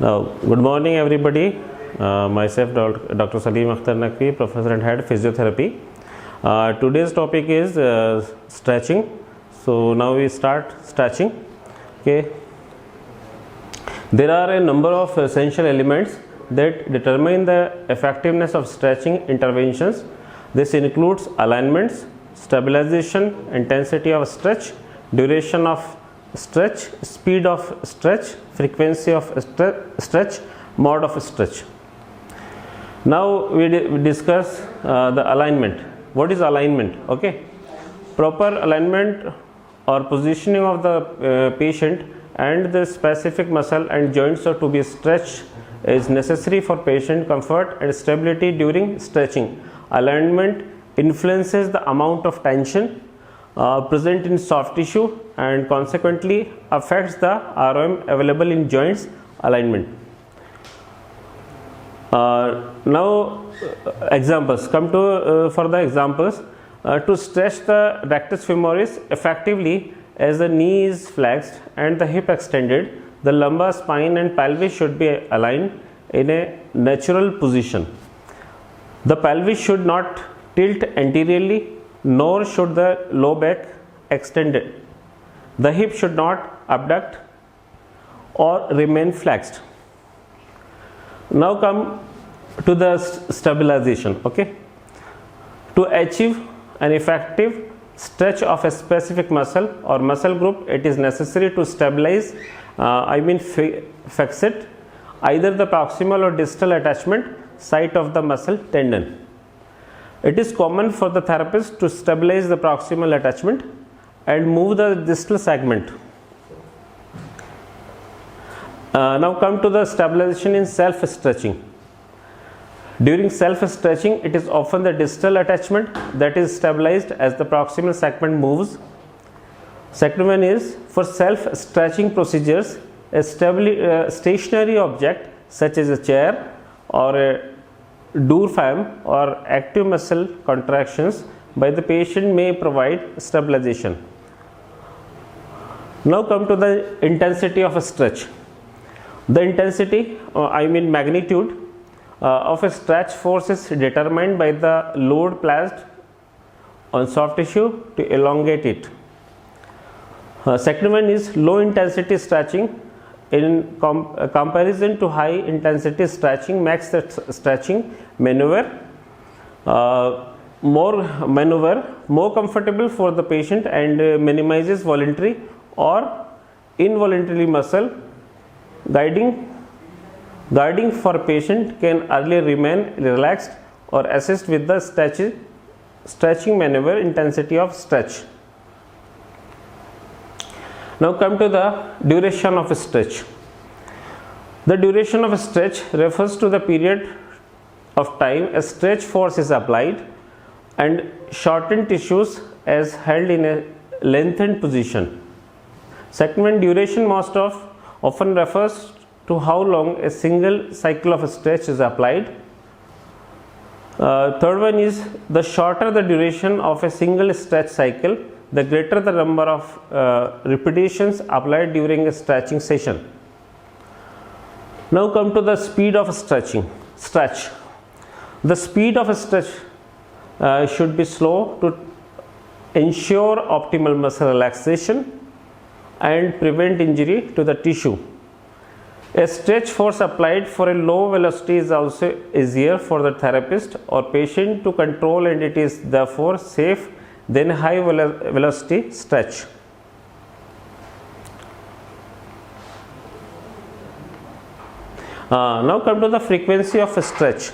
Now, good morning everybody. Myself Dr. Salim Akhtar Naqvi, Professor and Head Physiotherapy. Today's topic is stretching. So now we start stretching. Okay. There are a number of essential elements that determine the effectiveness of stretching interventions. This includes alignments, stabilization, intensity of stretch, duration of stretch, speed of stretch, frequency of stretch, mode of stretch. Now we discuss the alignment. What is alignment? Okay, proper alignment or positioning of the patient and the specific muscle and joints are to be stretched is necessary for patient comfort and stability during stretching. Alignment influences the amount of tension present in soft tissue and consequently affects the ROM available in joints alignment. Now examples come to for the examples. To stretch the rectus femoris effectively, as the knee is flexed and the hip extended, the lumbar spine and pelvis should be aligned in a natural position. The pelvis should not tilt anteriorly, nor should the low back extend. The hip should not abduct or remain flexed. Now come to the stabilization. Okay, to achieve an effective stretch of a specific muscle or muscle group, it is necessary to stabilize, fix it, either the proximal or distal attachment site of the muscle tendon. It is common for the therapist to stabilize the proximal attachment and move the distal segment. Now come to the stabilization in self-stretching. During self-stretching, it is often the distal attachment that is stabilized as the proximal segment moves. Second one is, for self-stretching procedures, a stationary object such as a chair or a diaphragm or active muscle contractions by the patient may provide stabilization. Now come to the intensity of a stretch. The intensity, magnitude of a stretch force is determined by the load placed on soft tissue to elongate it. Second one is low intensity stretching. In comparison to high intensity stretching, makes the stretching maneuver more comfortable for the patient and minimizes voluntary or involuntary muscle guarding for patient can earlier remain relaxed or assist with the stretching maneuver intensity of stretch. Now come to the duration of a stretch. The duration of a stretch refers to the period of time a stretch force is applied and shortened tissues as held in a lengthened position. Second one, duration most often refers to how long a single cycle of a stretch is applied. Third one is, the shorter the duration of a single stretch cycle, the greater the number of repetitions applied during a stretching session. Now come to the speed of stretch. The speed of a stretch should be slow to ensure optimal muscle relaxation and prevent injury to the tissue. A stretch force applied for a low velocity is also easier for the therapist or patient to control, and it is therefore safe than high velocity stretch. Now come to the frequency of a stretch.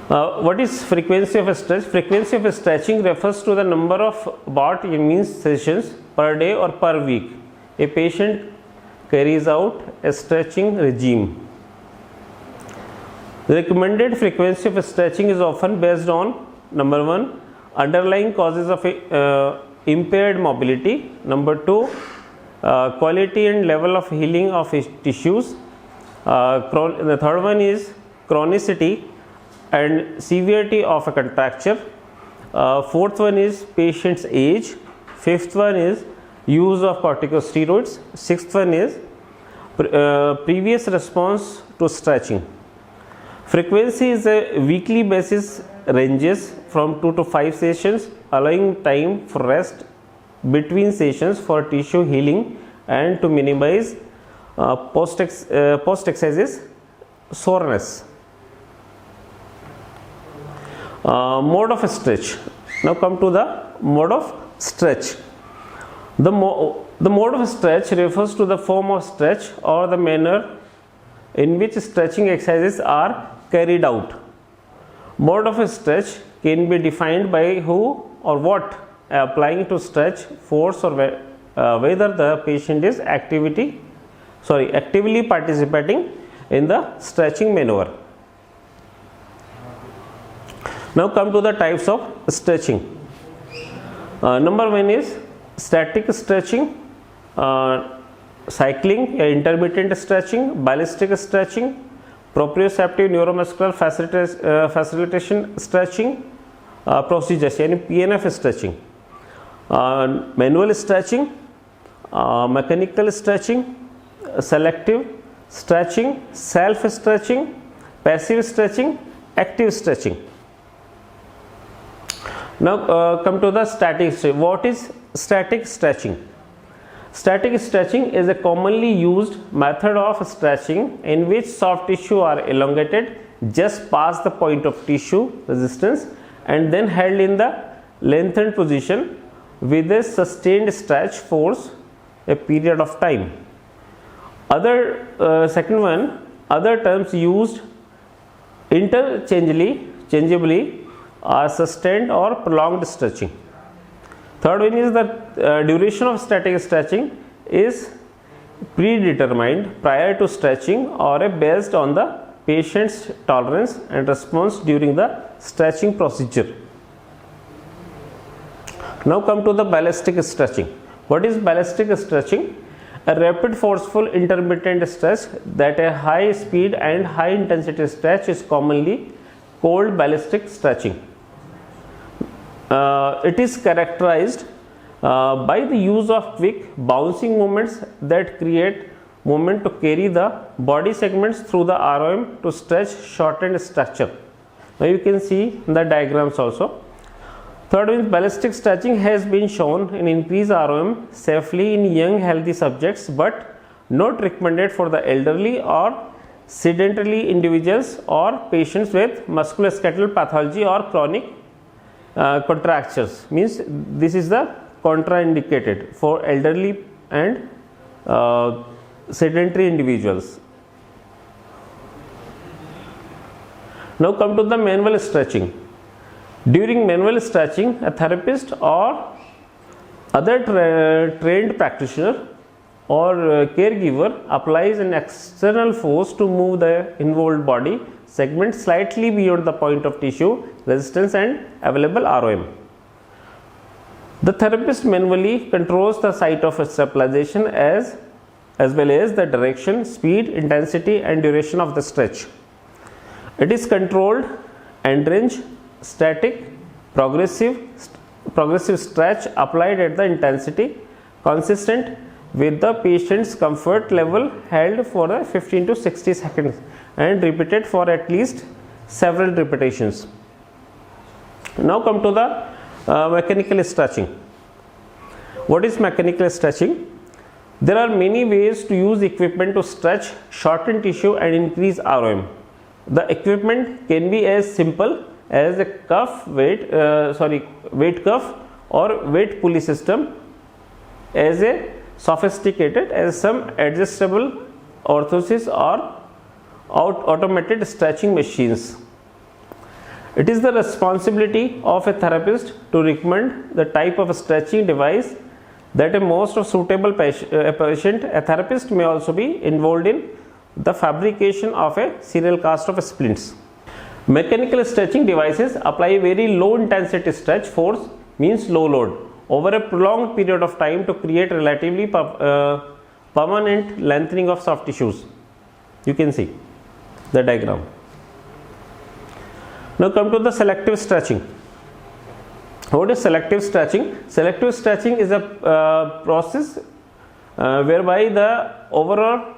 What is frequency of a stretch? Frequency of a stretching refers to the number of sessions per day or per week a patient carries out a stretching regime. The recommended frequency of stretching is often based on, number one, underlying causes of impaired mobility, number two, quality and level of healing of tissues, the third one is chronicity and severity of a contracture, fourth one is patient's age, fifth one is use of corticosteroids, sixth one is previous response to stretching. Frequency is a weekly basis, ranges from 2 to 5 sessions, allowing time for rest between sessions for tissue healing and to minimize post-exercise soreness. Mode of stretch. Now come to the mode of stretch. The mode of stretch refers to the form of stretch or the manner in which stretching exercises are carried out. Mode of stretch can be defined by who or what applying to stretch force or whether the patient is actively participating in the stretching maneuver. Now come to the types of stretching. Number 1 is static stretching, cycling, intermittent stretching, ballistic stretching, proprioceptive neuromuscular facilitation stretching procedures यानी PNF stretching, manual stretching, mechanical stretching, selective stretching, self stretching, passive stretching, active stretching. Now come to the static stretching. What is static stretching? Static stretching is a commonly used method of stretching in which soft tissue are elongated just past the point of tissue resistance and then held in the lengthened position with a sustained stretch force a period of time. Second one, other terms used interchangeably are sustained or prolonged stretching. Third one is that duration of static stretching is predetermined prior to stretching or based on the patient's tolerance and response during the stretching procedure. Now come to the ballistic stretching. What is ballistic stretching? A rapid, forceful, intermittent stretch that a high speed and high intensity stretch is commonly called ballistic stretching. It is characterized by the use of quick bouncing movements that create movement to carry the body segments through the ROM to stretch shortened structure. Now you can see the diagrams also. Third one, ballistic stretching has been shown in increased ROM safely in young healthy subjects but not recommended for the elderly or sedentary individuals or patients with musculoskeletal pathology or chronic contractures. Means this is the contraindicated for elderly and sedentary individuals. Now come to the manual stretching. During manual stretching, a therapist or other trained practitioner or caregiver applies an external force to move the involved body segment slightly beyond the point of tissue resistance and available ROM. The therapist manually controls the site of stabilization as well as the direction, speed, intensity and duration of the stretch. It is controlled end range, static, progressive stretch applied at the intensity consistent with the patient's comfort level held for 15 to 60 seconds and repeated for at least several repetitions. Now come to the mechanical stretching. What is mechanical stretching? There are many ways to use equipment to stretch, shorten tissue and increase ROM. The equipment can be as simple as a weight cuff or weight pulley system, as a sophisticated as some adjustable orthosis or automated stretching machines. It is the responsibility of a therapist to recommend the type of stretching device that a most suitable patient. A therapist may also be involved in the fabrication of a serial cast of splints. Mechanical stretching devices apply very low intensity stretch force, means low load, over a prolonged period of time to create relatively permanent lengthening of soft tissues. You can see the diagram. Now come to the selective stretching. What is selective stretching? Selective stretching is a process whereby the overall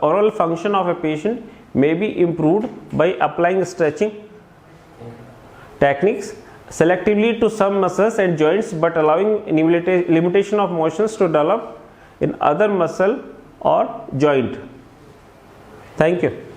oral function of a patient may be improved by applying stretching techniques selectively to some muscles and joints, but allowing limitation of motions to develop in other muscle or joint. Thank you.